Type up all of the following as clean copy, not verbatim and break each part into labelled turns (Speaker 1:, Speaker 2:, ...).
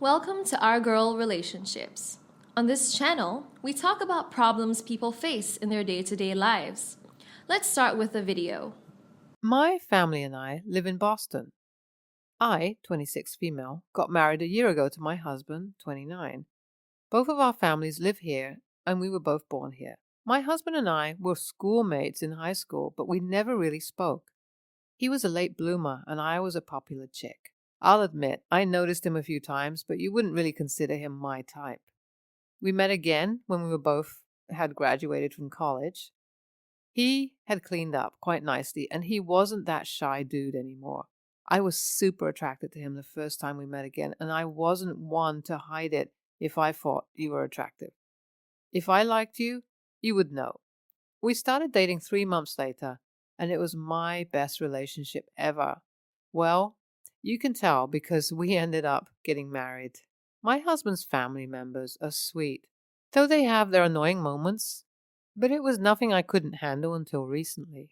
Speaker 1: Welcome to Our Girl Relationships. On this channel, we talk about problems people face in their day-to-day lives. Let's start with a video.
Speaker 2: My family and I live in Boston. I, 26 female, got married a year ago to my husband, 29. Both of our families live here, and we were both born here. My husband and I were schoolmates in high school, but we never really spoke. He was a late bloomer, and I was a popular chick. I'll admit, I noticed him a few times, but you wouldn't really consider him my type. We met again when we were both had graduated from college. He had cleaned up quite nicely, and he wasn't that shy dude anymore. I was super attracted to him the first time we met again, and I wasn't one to hide it if I thought you were attractive. If I liked you, you would know. We started dating 3 months later, and it was my best relationship ever. Well, you can tell because we ended up getting married. My husband's family members are sweet, though they have their annoying moments, but it was nothing I couldn't handle until recently.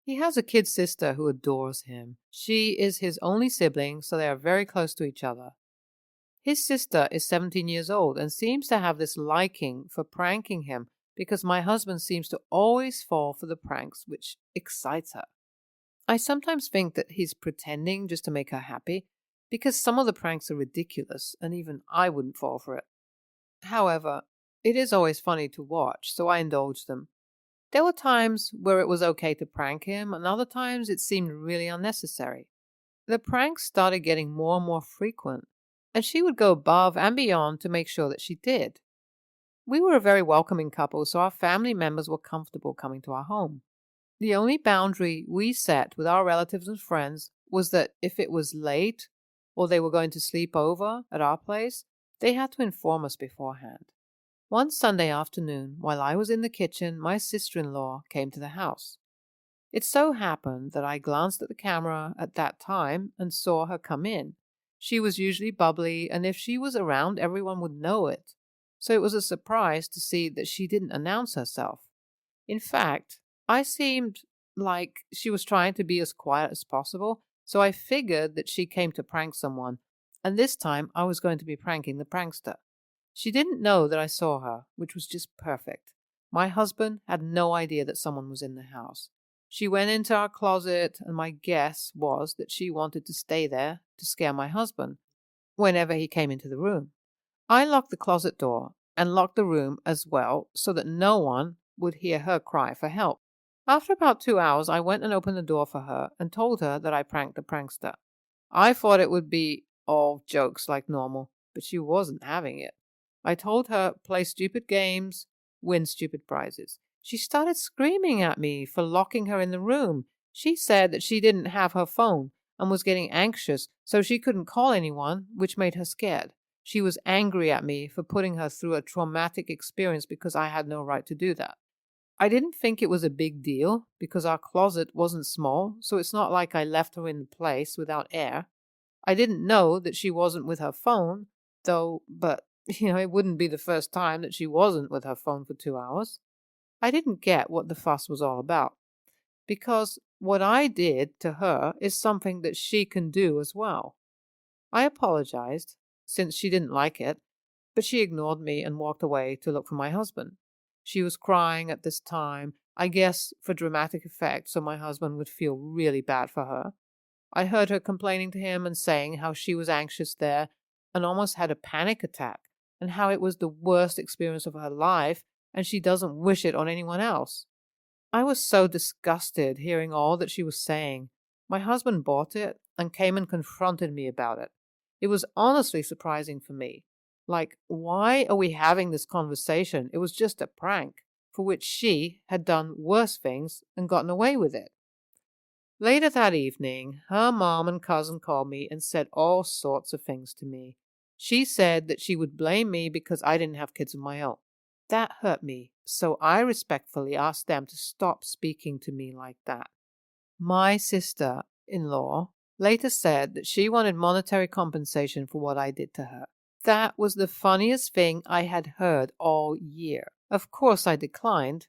Speaker 2: He has a kid sister who adores him. She is his only sibling, so they are very close to each other. His sister is 17 years old and seems to have this liking for pranking him because my husband seems to always fall for the pranks, which excites her. I sometimes think that he's pretending just to make her happy because some of the pranks are ridiculous and even I wouldn't fall for it. However, it is always funny to watch, so I indulge them. There were times where it was okay to prank him, and other times it seemed really unnecessary. The pranks started getting more and more frequent, and she would go above and beyond to make sure that she did. We were a very welcoming couple, so our family members were comfortable coming to our home. The only boundary we set with our relatives and friends was that if it was late or they were going to sleep over at our place, they had to inform us beforehand. One Sunday afternoon, while I was in the kitchen, my sister-in-law came to the house. It so happened that I glanced at the camera at that time and saw her come in. She was usually bubbly, and if she was around, everyone would know it. So it was a surprise to see that she didn't announce herself. In fact, I seemed like she was trying to be as quiet as possible, so I figured that she came to prank someone, and this time I was going to be pranking the prankster. She didn't know that I saw her, which was just perfect. My husband had no idea that someone was in the house. She went into our closet, and my guess was that she wanted to stay there to scare my husband whenever he came into the room. I locked the closet door and locked the room as well so that no one would hear her cry for help. After about 2 hours, I went and opened the door for her and told her that I pranked the prankster. I thought it would be all jokes like normal, but she wasn't having it. I told her, play stupid games, win stupid prizes. She started screaming at me for locking her in the room. She said that she didn't have her phone and was getting anxious, so she couldn't call anyone, which made her scared. She was angry at me for putting her through a traumatic experience because I had no right to do that. I didn't think it was a big deal because our closet wasn't small, so it's not like I left her in the place without air. I didn't know that she wasn't with her phone, though, but it wouldn't be the first time that she wasn't with her phone for 2 hours. I didn't get what the fuss was all about, because what I did to her is something that she can do as well. I apologized, since she didn't like it, but she ignored me and walked away to look for my husband. She was crying at this time, I guess for dramatic effect, so my husband would feel really bad for her. I heard her complaining to him and saying how she was anxious there and almost had a panic attack, and how it was the worst experience of her life, and she doesn't wish it on anyone else. I was so disgusted hearing all that she was saying. My husband bought it and came and confronted me about it. It was honestly surprising for me. Like, why are we having this conversation? It was just a prank, for which she had done worse things and gotten away with it. Later that evening, her mom and cousin called me and said all sorts of things to me. She said that she would blame me because I didn't have kids of my own. That hurt me, so I respectfully asked them to stop speaking to me like that. My sister-in-law later said that she wanted monetary compensation for what I did to her. That was the funniest thing I had heard all year. Of course I declined.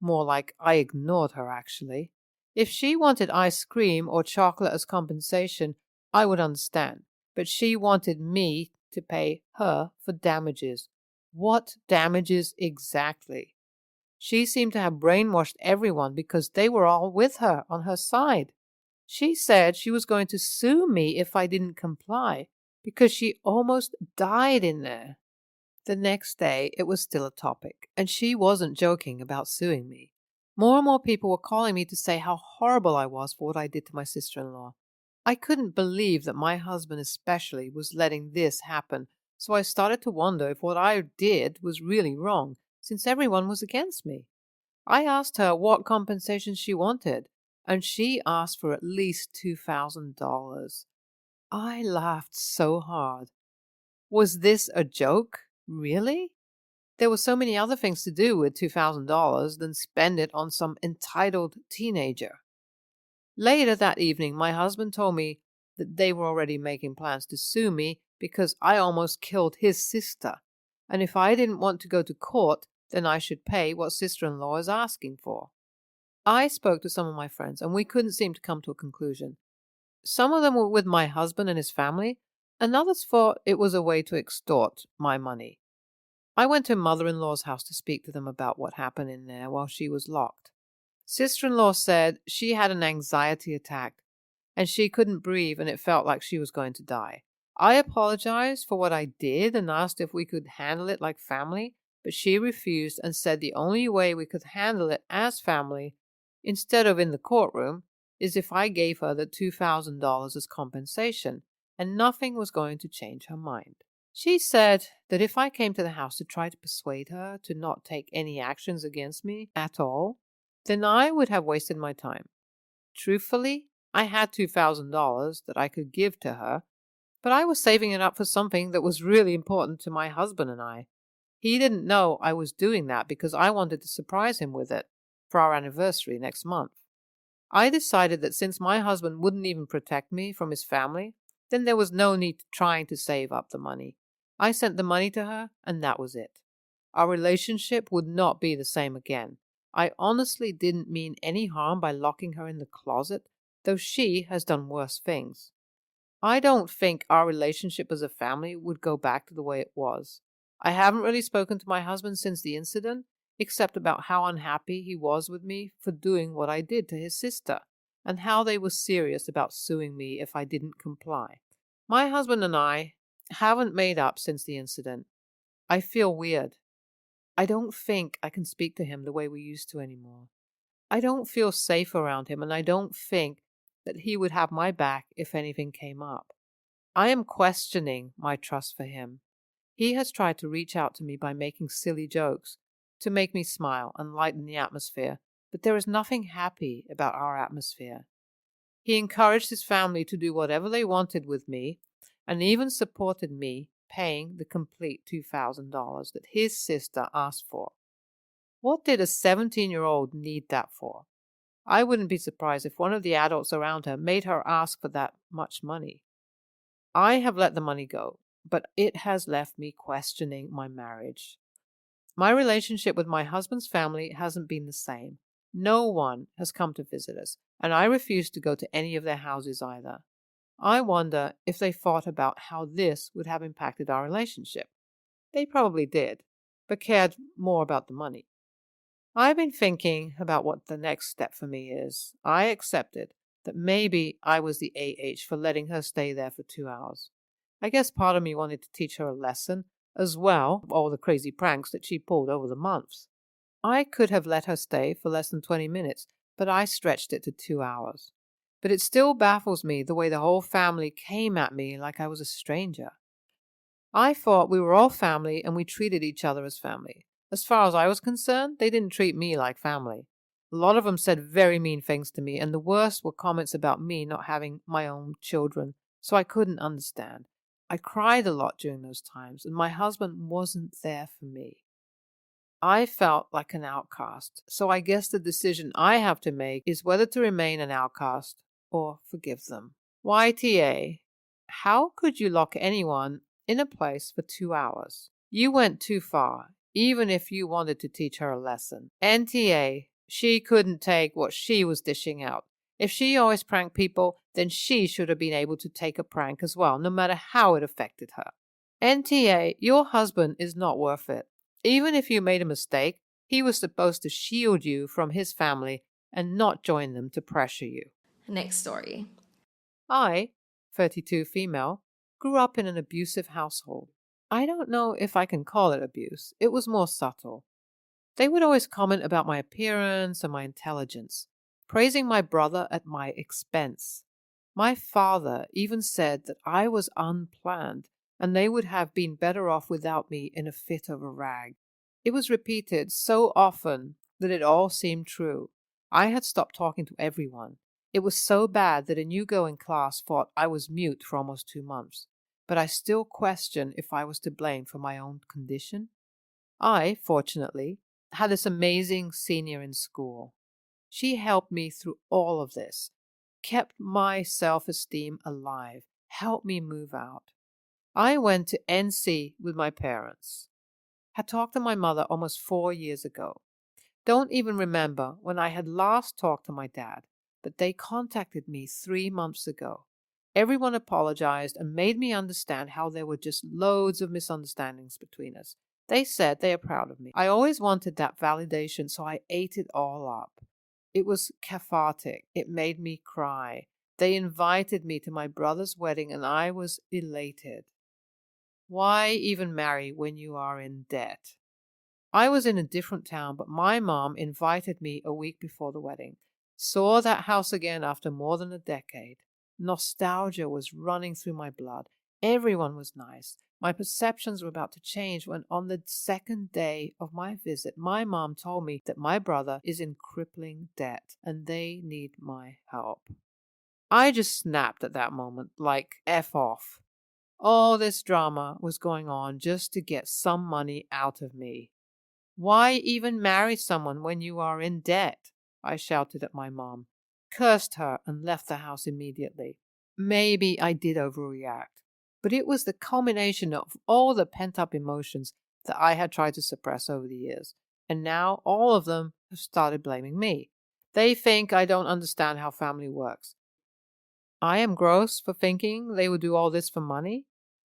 Speaker 2: More like I ignored her, actually. If she wanted ice cream or chocolate as compensation, I would understand. But she wanted me to pay her for damages. What damages exactly? She seemed to have brainwashed everyone because they were all with her on her side. She said she was going to sue me if I didn't comply because she almost died in there. The next day, it was still a topic, and she wasn't joking about suing me. More and more people were calling me to say how horrible I was for what I did to my sister-in-law. I couldn't believe that my husband especially was letting this happen, so I started to wonder if what I did was really wrong, since everyone was against me. I asked her what compensation she wanted, and she asked for at least $2,000. I laughed so hard. Was this a joke? Really? There were so many other things to do with $2,000 than spend it on some entitled teenager. Later that evening, my husband told me that they were already making plans to sue me because I almost killed his sister, and if I didn't want to go to court, then I should pay what sister-in-law is asking for. I spoke to some of my friends, and we couldn't seem to come to a conclusion. Some of them were with my husband and his family, and others thought it was a way to extort my money. I went to mother-in-law's house to speak to them about what happened in there while she was locked. Sister-in-law said she had an anxiety attack, and she couldn't breathe and it felt like she was going to die. I apologized for what I did and asked if we could handle it like family, but she refused and said the only way we could handle it as family, instead of in the courtroom, is if I gave her the $2,000 as compensation, and nothing was going to change her mind. She said that if I came to the house to try to persuade her to not take any actions against me at all, then I would have wasted my time. Truthfully, I had $2,000 that I could give to her, but I was saving it up for something that was really important to my husband and I. He didn't know I was doing that because I wanted to surprise him with it for our anniversary next month. I decided that since my husband wouldn't even protect me from his family, then there was no need trying to save up the money. I sent the money to her, and that was it. Our relationship would not be the same again. I honestly didn't mean any harm by locking her in the closet, though she has done worse things. I don't think our relationship as a family would go back to the way it was. I haven't really spoken to my husband since the incident, except about how unhappy he was with me for doing what I did to his sister, and how they were serious about suing me if I didn't comply. My husband and I haven't made up since the incident. I feel weird. I don't think I can speak to him the way we used to anymore. I don't feel safe around him, and I don't think that he would have my back if anything came up. I am questioning my trust for him. He has tried to reach out to me by making silly jokes to make me smile and lighten the atmosphere, but there is nothing happy about our atmosphere. He encouraged his family to do whatever they wanted with me, and even supported me paying the complete $2,000 that his sister asked for. What did a 17-year-old need that for? I wouldn't be surprised if one of the adults around her made her ask for that much money. I have let the money go, but it has left me questioning my marriage. My relationship with my husband's family hasn't been the same. No one has come to visit us, and I refuse to go to any of their houses either. I wonder if they thought about how this would have impacted our relationship. They probably did, but cared more about the money. I've been thinking about what the next step for me is. I accepted that maybe I was the AH for letting her stay there for 2 hours. I guess part of me wanted to teach her a lesson, as well all the crazy pranks that she pulled over the months. I could have let her stay for less than 20 minutes, but I stretched it to 2 hours. But it still baffles me the way the whole family came at me like I was a stranger. I thought we were all family and we treated each other as family. As far as I was concerned, they didn't treat me like family. A lot of them said very mean things to me, and the worst were comments about me not having my own children, so I couldn't understand. I cried a lot during those times, and my husband wasn't there for me. I felt like an outcast, so I guess the decision I have to make is whether to remain an outcast or forgive them. YTA, how could you lock anyone in a place for 2 hours? You went too far, even if you wanted to teach her a lesson. NTA, she couldn't take what she was dishing out. If she always pranked people, then she should have been able to take a prank as well, no matter how it affected her. NTA, your husband is not worth it. Even if you made a mistake, he was supposed to shield you from his family and not join them to pressure you.
Speaker 1: Next story.
Speaker 2: I, 32 female, grew up in an abusive household. I don't know if I can call it abuse. It was more subtle. They would always comment about my appearance and my intelligence, praising my brother at my expense. My father even said that I was unplanned and they would have been better off without me in a fit of a rag. It was repeated so often that it all seemed true. I had stopped talking to everyone. It was so bad that a new girl in class thought I was mute for almost 2 months. But I still question if I was to blame for my own condition. I, fortunately, had this amazing senior in school. She helped me through all of this, kept my self-esteem alive, helped me move out. I went to NC with my parents. Had talked to my mother almost 4 years ago. Don't even remember when I had last talked to my dad, but they contacted me 3 months ago. Everyone apologized and made me understand how there were just loads of misunderstandings between us. They said they are proud of me. I always wanted that validation, so I ate it all up. It was cathartic. It made me cry. They invited me to my brother's wedding, and I was elated. Why even marry when you are in debt? I was in a different town, but my mom invited me a week before the wedding. Saw that house again after more than a decade. Nostalgia was running through my blood. Everyone was nice. My perceptions were about to change when on the second day of my visit, my mom told me that my brother is in crippling debt and they need my help. I just snapped at that moment, like F off. All this drama was going on just to get some money out of me. Why even marry someone when you are in debt? I shouted at my mom, cursed her, and left the house immediately. Maybe I did overreact, but it was the culmination of all the pent-up emotions that I had tried to suppress over the years, and now all of them have started blaming me. They think I don't understand how family works. I am gross for thinking they would do all this for money.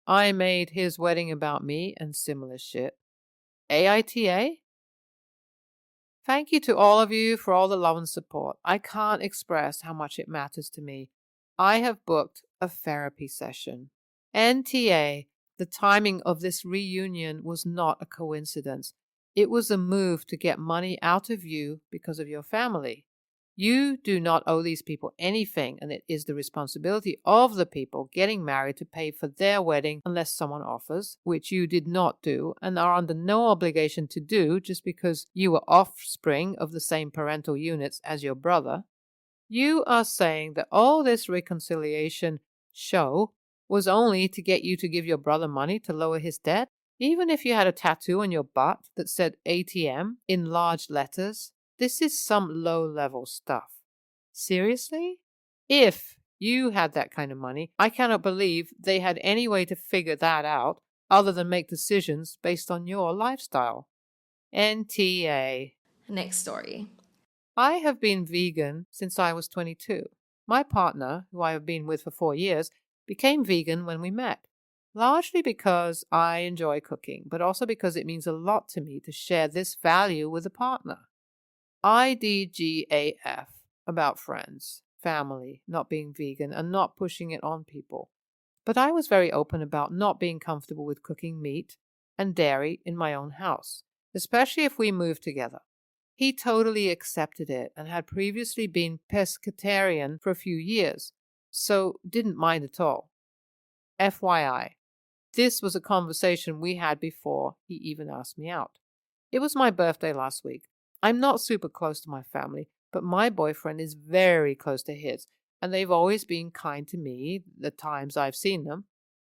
Speaker 2: I made his wedding about me and similar shit. AITA? Thank you to all of you for all the love and support. I can't express how much it matters to me. I have booked a therapy session. NTA, the timing of this reunion was not a coincidence. It was a move to get money out of you because of your family. You do not owe these people anything, and it is the responsibility of the people getting married to pay for their wedding unless someone offers, which you did not do and are under no obligation to do just because you were offspring of the same parental units as your brother. You are saying that all this reconciliation show was only to get you to give your brother money to lower his debt? Even if you had a tattoo on your butt that said ATM in large letters? This is some low-level stuff. Seriously? If you had that kind of money, I cannot believe they had any way to figure that out other than make decisions based on your lifestyle. NTA.
Speaker 1: Next story.
Speaker 2: I have been vegan since I was 22. My partner, who I have been with for 4 years, became vegan when we met. Largely because I enjoy cooking, but also because it means a lot to me to share this value with a partner. IDGAF, about friends, family, not being vegan, and not pushing it on people. But I was very open about not being comfortable with cooking meat and dairy in my own house, especially if we moved together. He totally accepted it and had previously been pescatarian for a few years, so didn't mind at all. FYI, this was a conversation we had before he even asked me out. It was my birthday last week. I'm not super close to my family, but my boyfriend is very close to his, and they've always been kind to me the times I've seen them.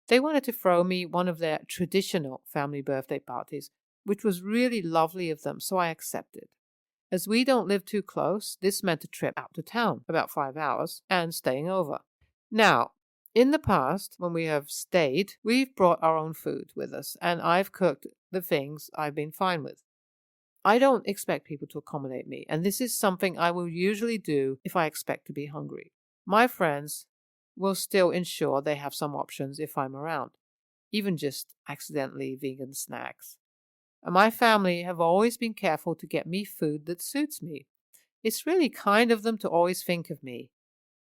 Speaker 2: They wanted to throw me one of their traditional family birthday parties, which was really lovely of them, so I accepted. As we don't live too close, this meant a trip out to town, about 5 hours, and staying over. Now, in the past, when we have stayed, we've brought our own food with us, and I've cooked the things I've been fine with. I don't expect people to accommodate me, and this is something I will usually do if I expect to be hungry. My friends will still ensure they have some options if I'm around, even just accidentally vegan snacks. And my family have always been careful to get me food that suits me. It's really kind of them to always think of me.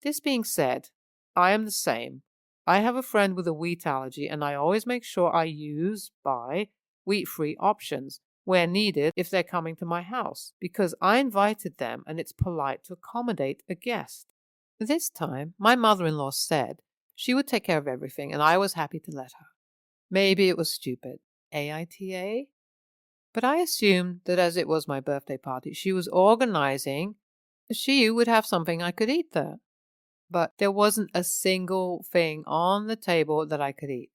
Speaker 2: This being said, I am the same. I have a friend with a wheat allergy, and I always make sure I buy wheat-free options where needed if they're coming to my house, because I invited them and it's polite to accommodate a guest. This time, my mother-in-law said she would take care of everything, and I was happy to let her. Maybe it was stupid. AITA? But I assumed that as it was my birthday party, she was organizing, she would have something I could eat there. But there wasn't a single thing on the table that I could eat.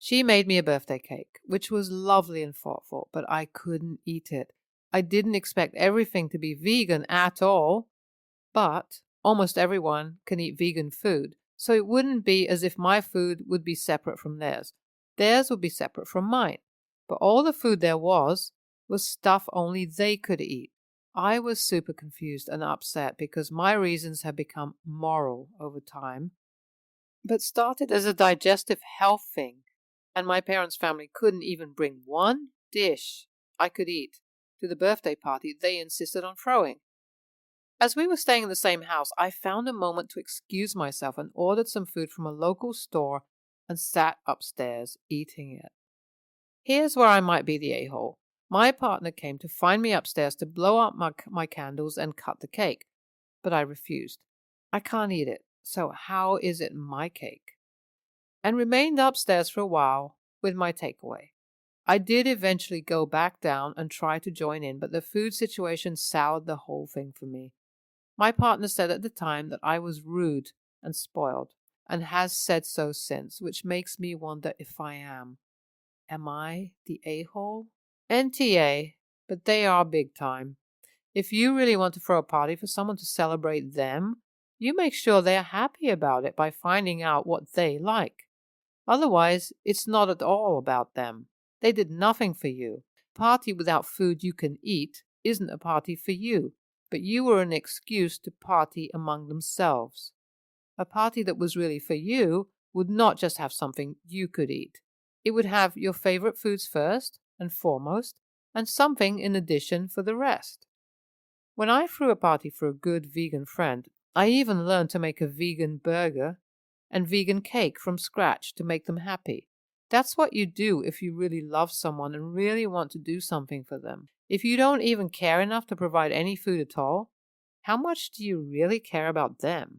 Speaker 2: She made me a birthday cake, which was lovely and thoughtful, but I couldn't eat it. I didn't expect everything to be vegan at all, but almost everyone can eat vegan food, so it wouldn't be as if my food would be separate from theirs. Theirs would be separate from mine. But all the food there was stuff only they could eat. I was super confused and upset because my reasons had become moral over time, but started as a digestive health thing, and my parents' family couldn't even bring one dish I could eat to the birthday party they insisted on throwing. As we were staying in the same house, I found a moment to excuse myself and ordered some food from a local store and sat upstairs eating it. Here's where I might be the a-hole. My partner came to find me upstairs to blow up my candles and cut the cake, but I refused. I can't eat it, so how is it my cake? And remained upstairs for a while with my takeaway. I did eventually go back down and try to join in, but the food situation soured the whole thing for me. My partner said at the time that I was rude and spoiled, and has said so since, which makes me wonder if I am. Am I the a-hole? NTA, but they are big time. If you really want to throw a party for someone to celebrate them, you make sure they are happy about it by finding out what they like. Otherwise, it's not at all about them. They did nothing for you. A party without food you can eat isn't a party for you, but you were an excuse to party among themselves. A party that was really for you would not just have something you could eat. It would have your favorite foods first and foremost, and something in addition for the rest. When I threw a party for a good vegan friend, I even learned to make a vegan burger and vegan cake from scratch to make them happy. That's what you do if you really love someone and really want to do something for them. If you don't even care enough to provide any food at all, how much do you really care about them?